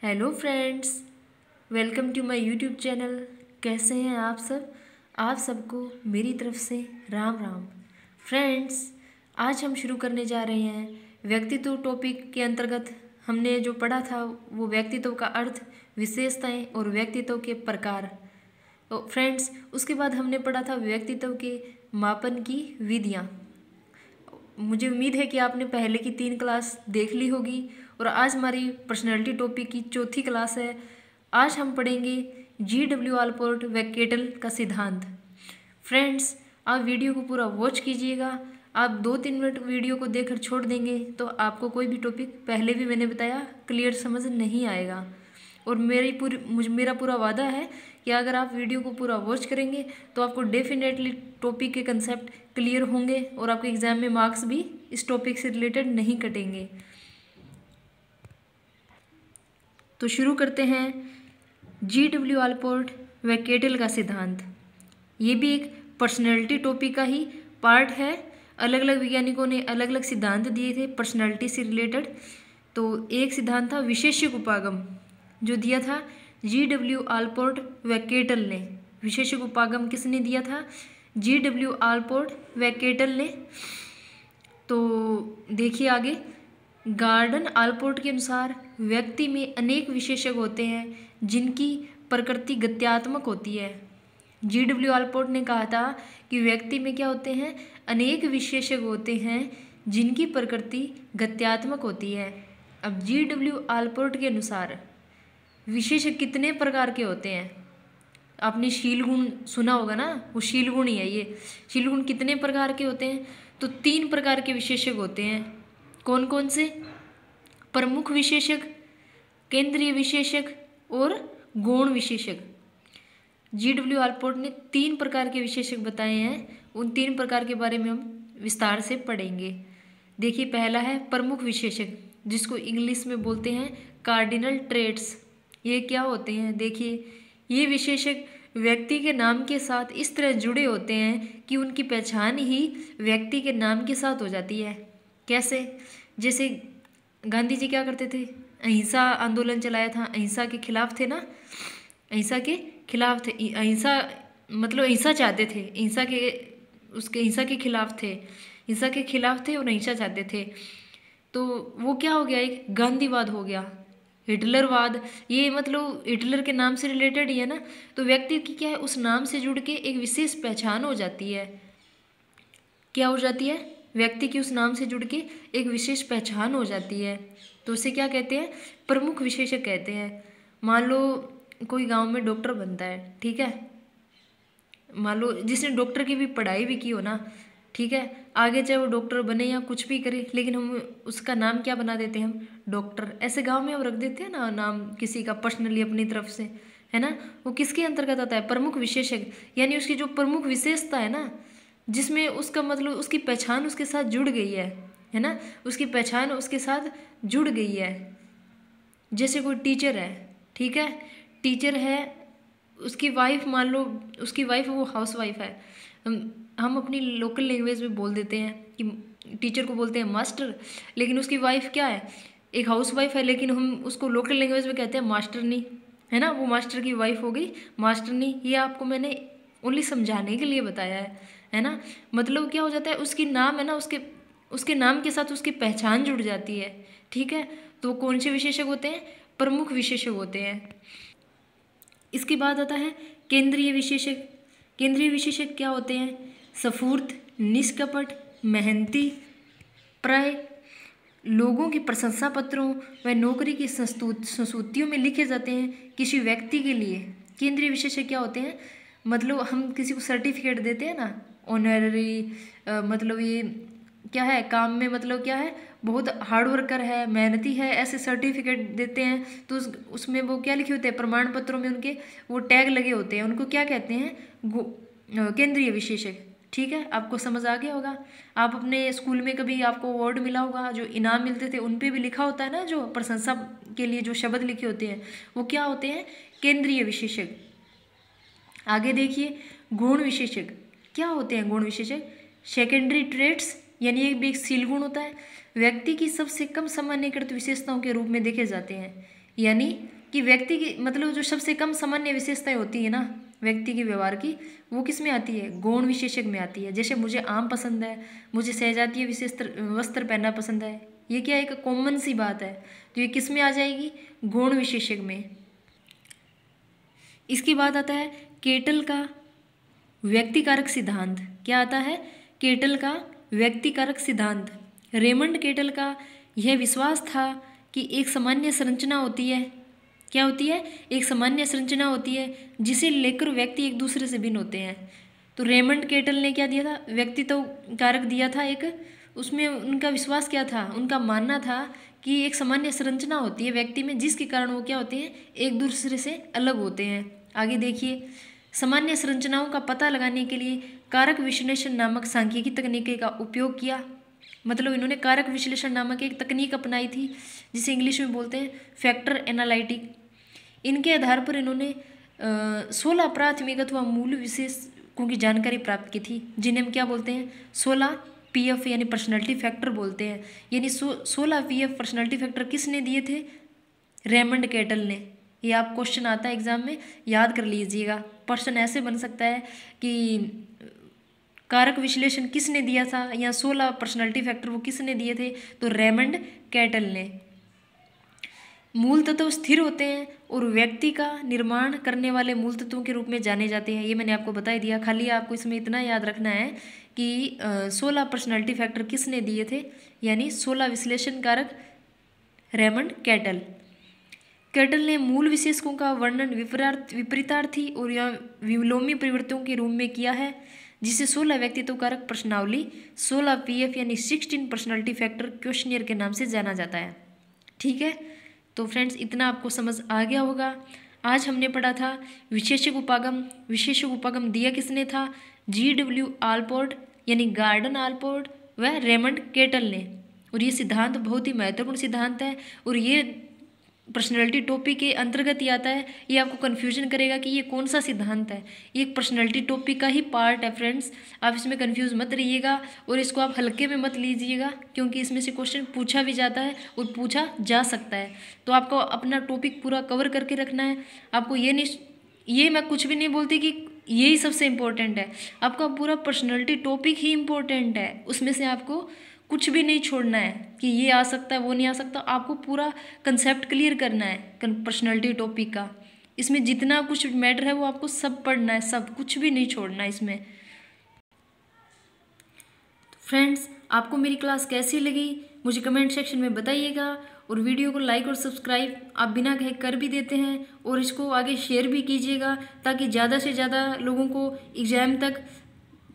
Hello friends, welcome to my YouTube channel. कैसे हैं आप सब? आप सबको मेरी तरफ से राम राम। फ्रेंड्स, आज हम शुरू करने जा रहे हैं व्यक्तित्व टॉपिक के अंतर्गत। हमने जो पढ़ा था वो व्यक्तित्व का अर्थ, विशेषताएं और व्यक्तित्व के प्रकार। तो फ्रेंड्स, उसके बाद हमने पढ़ा था व्यक्तित्व के मापन की विधियाँ। मुझे उम्मीद है कि आपने पहले की 3 क्लास देख ली होगी और आज हमारी पर्सनैलिटी टॉपिक की चौथी क्लास है। आज हम पढ़ेंगे GW आलपोर्ट व केटल का सिद्धांत। फ्रेंड्स, आप वीडियो को पूरा वॉच कीजिएगा। आप 2-3 मिनट वीडियो को देखकर छोड़ देंगे तो आपको कोई भी टॉपिक, पहले भी मैंने बताया, क्लियर समझ नहीं आएगा। और मेरा पूरा वादा है कि अगर आप वीडियो को पूरा वॉच करेंगे तो आपको डेफिनेटली टॉपिक के कंसेप्ट क्लियर होंगे और आपके एग्ज़ाम में मार्क्स भी इस टॉपिक से रिलेटेड नहीं कटेंगे। तो शुरू करते हैं GW आलपोर्ट व केटल का सिद्धांत। ये भी एक पर्सनैलिटी टॉपिक का ही पार्ट है। अलग अलग वैज्ञानिकों ने अलग अलग सिद्धांत दिए थे पर्सनैलिटी से रिलेटेड। तो एक सिद्धांत था विशेष्यक उपागम, जो दिया था GW आलपोर्ट व केटल ने। विशेष्यक उपागम किसने दिया था? GW आलपोर्ट व केटल ने। तो देखिए आगे, गार्डन आलपोर्ट के अनुसार व्यक्ति में अनेक विशेषक होते हैं जिनकी प्रकृति गत्यात्मक होती है। GW आलपोर्ट ने कहा था कि व्यक्ति में क्या होते हैं? अनेक विशेषक होते हैं जिनकी प्रकृति गत्यात्मक होती है। अब GW आलपोर्ट के अनुसार विशेषक कितने प्रकार के होते हैं? आपने शील गुण सुना होगा ना, वो शील गुण ही है ये। शील गुण कितने प्रकार के होते हैं? तो 3 प्रकार के विशेषक होते हैं। कौन कौन से? प्रमुख विशेषक, केंद्रीय विशेषक और गौण विशेषक। GW आलपोर्ट ने 3 प्रकार के विशेषक बताए हैं। उन 3 प्रकार के बारे में हम विस्तार से पढ़ेंगे। देखिए, पहला है प्रमुख विशेषक, जिसको इंग्लिश में बोलते हैं कार्डिनल ट्रेट्स। ये क्या होते हैं? देखिए, ये विशेषक व्यक्ति के नाम के साथ इस तरह जुड़े होते हैं कि उनकी पहचान ही व्यक्ति के नाम के साथ हो जाती है। कैसे? जैसे गांधी जी क्या करते थे? अहिंसा आंदोलन चलाया था, अहिंसा के खिलाफ थे ना, अहिंसा के खिलाफ थे। अहिंसा मतलब अहिंसा चाहते थे, अहिंसा के खिलाफ थे, हिंसा के खिलाफ थे और अहिंसा चाहते थे। तो वो क्या हो गया? एक गांधीवाद हो गया, हिटलरवाद। ये मतलब हिटलर के नाम से रिलेटेड ही है ना। तो व्यक्ति की क्या है, उस नाम से जुड़ के एक विशेष पहचान हो जाती है। क्या हो जाती है? व्यक्ति की उस नाम से जुड़ के एक विशेष पहचान हो जाती है। तो उसे क्या कहते हैं? प्रमुख विशेषक कहते हैं। मान लो कोई गांव में डॉक्टर बनता है, ठीक है। मान लो जिसने डॉक्टर की भी पढ़ाई भी की हो ना, ठीक है, आगे चाहे वो डॉक्टर बने या कुछ भी करे, लेकिन हम उसका नाम क्या बना देते हैं? हम डॉक्टर। ऐसे गांव में हम रख देते हैं ना नाम किसी का पर्सनली अपनी तरफ से, है ना। वो किसके अंतर्गत आता है? प्रमुख विशेषक। यानी उसकी जो प्रमुख विशेषता है ना, जिसमें उसका मतलब उसकी पहचान उसके साथ जुड़ गई है ना, उसकी पहचान उसके साथ जुड़ गई है। जैसे कोई टीचर है, ठीक है, टीचर है, उसकी वाइफ, मान लो उसकी वाइफ वो हाउस वाइफ है। हम अपनी लोकल लैंग्वेज में बोल देते हैं कि टीचर को बोलते हैं मास्टर, लेकिन उसकी वाइफ क्या है? एक हाउस वाइफ है, लेकिन हम उसको लोकल लैंग्वेज में कहते हैं मास्टरनी, है ना। वो मास्टर की वाइफ हो गई मास्टरनी। ये आपको मैंने ओनली समझाने के लिए बताया है ना। मतलब क्या हो जाता है, उसकी नाम है ना, उसके नाम के साथ उसकी पहचान जुड़ जाती है, ठीक है। तो कौन से विशेषक होते हैं? प्रमुख विशेषक होते हैं। इसके बाद आता है केंद्रीय विशेषक। केंद्रीय विशेषक क्या होते हैं? स्फूर्त, निष्कपट, मेहनती, प्राय लोगों की प्रशंसा पत्रों व नौकरी की संस्तुतियों में लिखे जाते हैं किसी व्यक्ति के लिए। केंद्रीय विशेषक क्या होते हैं? मतलब हम किसी को सर्टिफिकेट देते हैं ना, ऑनररी, मतलब ये क्या है, काम में मतलब क्या है, बहुत हार्ड वर्कर है, मेहनती है, ऐसे सर्टिफिकेट देते हैं। तो उसमें वो क्या लिखे होते हैं? प्रमाण पत्रों में उनके वो टैग लगे होते हैं। उनको क्या कहते हैं? केंद्रीय विशेषक, ठीक है। आपको समझ आ गया होगा। आप अपने स्कूल में कभी आपको अवार्ड मिला होगा, जो इनाम मिलते थे उन पे भी लिखा होता है ना, जो प्रशंसा के लिए जो शब्द लिखे होते हैं वो क्या होते हैं? केंद्रीय विशेषक। आगे देखिए, गुण विशेषक क्या होते हैं? गुण विशेषक सेकेंडरी ट्रेट्स, यानी एक भी एक सील गुण होता है, व्यक्ति की सबसे कम सामान्यकृत विशेषताओं के रूप में देखे जाते हैं। यानी कि व्यक्ति की मतलब जो सबसे कम सामान्य विशेषताएं होती है ना व्यक्ति के व्यवहार की, वो किस में आती है? गौण विशेषक में आती है। जैसे मुझे आम पसंद है, मुझे सहजातीय विशेष वस्त्र पहनना पसंद है, ये क्या एक कॉमन सी बात है, तो ये किस में आ जाएगी? गौण विशेषक में। इसके बाद आता है केटल का व्यक्तिकारक सिद्धांत। क्या आता है? केटल का व्यक्तिकारक सिद्धांत। रेमंड केटल का यह विश्वास था कि एक सामान्य संरचना होती है। क्या होती है? एक सामान्य संरचना होती है जिसे लेकर व्यक्ति एक दूसरे से भिन्न होते हैं। तो रेमंड केटल ने क्या दिया था? व्यक्तित्व कारक दिया था एक। उसमें उनका विश्वास क्या था? उनका मानना था कि एक सामान्य संरचना होती है व्यक्ति में, जिसके कारण वो क्या होते हैं? एक दूसरे से अलग होते हैं। आगे देखिए, सामान्य संरचनाओं का पता लगाने के लिए कारक विश्लेषण नामक सांख्यिकी तकनीक का उपयोग किया। मतलब इन्होंने कारक विश्लेषण नामक एक तकनीक अपनाई थी, जिसे इंग्लिश में बोलते हैं फैक्टर एनालिटिक। इनके आधार पर इन्होंने 16 प्राथमिक अथवा मूल विशेषकों की जानकारी प्राप्त की थी, जिन्हें हम क्या बोलते हैं? 16 PF यानी पर्सनैलिटी फैक्टर बोलते हैं। यानी 16 PF पर्सनैलिटी फैक्टर किसने दिए थे? रेमंड केटल ने। ये आप क्वेश्चन आता है एग्जाम में, याद कर लीजिएगा। प्रश्न ऐसे बन सकता है कि कारक विश्लेषण किसने दिया था, या 16 पर्सनैलिटी फैक्टर वो किसने दिए थे? तो रेमंड केटल ने। मूल तत्व स्थिर होते हैं और व्यक्ति का निर्माण करने वाले मूल तत्वों के रूप में जाने जाते हैं। ये मैंने आपको बता ही दिया। खाली आपको इसमें इतना याद रखना है कि 16 पर्सनैलिटी फैक्टर किसने दिए थे, यानी 16 विश्लेषण कारक रेमंड केटल। केटल ने मूल विशेषकों का वर्णन विपरीतार्थी और या विलोमी परिवर्तनों के रूप में किया है, जिसे 16 व्यक्तित्व कारक प्रश्नावली 16 PF यानी 16 पर्सनैलिटी फैक्टर क्वेश्चनियर के नाम से जाना जाता है। ठीक है, तो फ्रेंड्स इतना आपको समझ आ गया होगा। आज हमने पढ़ा था विशेषक उपागम। विशेषक उपागम दिया किसने था? GW आलपोर्ट यानी गॉर्डन आलपोर्ट व रेमंड केटल ने। और ये सिद्धांत बहुत ही महत्वपूर्ण सिद्धांत है, और ये पर्सनैलिटी टॉपिक के अंतर्गत ही आता है। ये आपको कन्फ्यूजन करेगा कि ये कौन सा सिद्धांत है। ये एक पर्सनैलिटी टॉपिक का ही पार्ट है फ्रेंड्स, आप इसमें कन्फ्यूज मत रहिएगा और इसको आप हल्के में मत लीजिएगा, क्योंकि इसमें से क्वेश्चन पूछा भी जाता है और पूछा जा सकता है। तो आपको अपना टॉपिक पूरा कवर करके रखना है। आपको ये मैं कुछ भी नहीं बोलती कि यही सबसे इम्पोर्टेंट है, आपका पूरा पर्सनैलिटी टॉपिक ही इम्पोर्टेंट है। उसमें से आपको कुछ भी नहीं छोड़ना है कि ये आ सकता है वो नहीं आ सकता। आपको पूरा कंसेप्ट क्लियर करना है पर्सनैलिटी टॉपिक का। इसमें जितना कुछ मैटर है वो आपको सब पढ़ना है, सब, कुछ भी नहीं छोड़ना है इसमें। फ्रेंड्स, आपको मेरी क्लास कैसी लगी मुझे कमेंट सेक्शन में बताइएगा, और वीडियो को लाइक और सब्सक्राइब आप बिना कहे कर भी देते हैं, और इसको आगे शेयर भी कीजिएगा ताकि ज़्यादा से ज़्यादा लोगों को एग्ज़ाम तक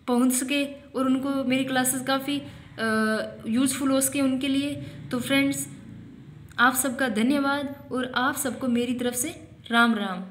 पहुंच सके और उनको मेरी क्लासेस काफ़ी यूज़फुल हो सके उनके लिए। तो फ्रेंड्स, आप सबका धन्यवाद और आप सबको मेरी तरफ से राम राम।